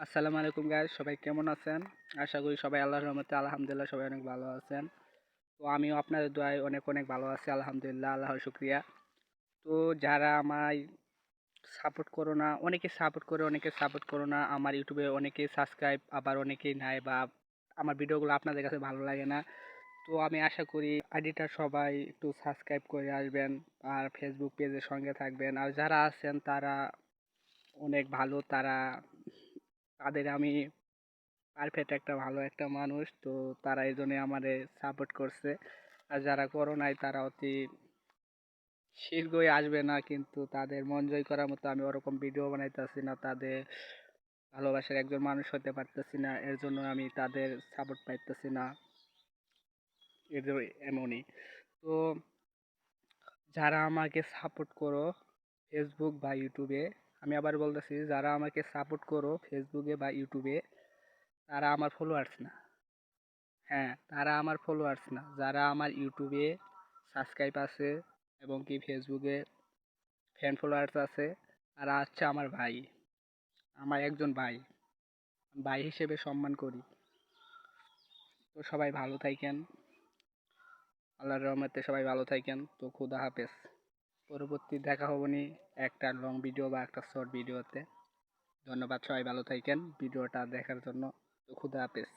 আসসালামু আলাইকুম গাইস, সবাই কেমন আছেন? আশা করি সবাই আল্লাহর রহমতে আলহামদুলিল্লাহ সবাই অনেক ভালো আছেন। তো আমিও আপনাদের দোয়ায় অনেক অনেক ভালো আছি আলহামদুলিল্লাহ, আল্লাহর শুকরিয়া। তো যারা আমায় সাপোর্ট করো না, অনেকে সাপোর্ট করে অনেকে সাপোর্ট করো না, আমার ইউটিউবে অনেকেই সাবস্ক্রাইব আবার অনেকেই নাই, বা আমার ভিডিওগুলো আপনাদের কাছে ভালো লাগে না। তো আমি আশা করি আইডিটা সবাই একটু সাবস্ক্রাইব করে আসবেন আর ফেসবুক পেজের সঙ্গে থাকবেন। আর যারা আছেন তারা অনেক ভালো, তাদের আমি পারফেক্ট একটা ভালো একটা মানুষ, তো তারা এই জন্যে আমারে সাপোর্ট করছে। আর যারা করো নাই তারা অতি শীঘ্রই আসবে না, কিন্তু তাদের মন জয় করার মতো আমি ওরকম ভিডিও বানাইতেছি না, তাদের ভালোবাসার একজন মানুষ হতে পারতেছি না, এর জন্য আমি তাদের সাপোর্ট পাইতেছি না। এর জন্য এমনই। তো যারা আমাকে সাপোর্ট করো ফেসবুক বা ইউটিউবে, আমি আবার বলতেছি, যারা আমাকে সাপোর্ট করো ফেসবুকে বা ইউটিউবে, তারা আমার ফলোয়ার্স না। হ্যাঁ, তারা আমার ফলোয়ার্স না। যারা আমার ইউটিউবে সাবস্ক্রাইব আছে এবং কি ফেসবুকে ফ্যান ফলোয়ার্স আছে, তারা হচ্ছে আমার ভাই, আমার একজন ভাই, ভাই হিসেবে সম্মান করি। তো সবাই ভালো থাকেন, আল্লাহর রহমতে সবাই ভালো থাকেন। তো খুদা হাফেজ। পরবর্তী দেখা হবনি একটা লং ভিডিও বা একটা শর্ট ভিডিওতে। ধন্যবাদ, সবাই ভালো থাকেন ভিডিওটা দেখার জন্য। তো খুদা হাফেজ।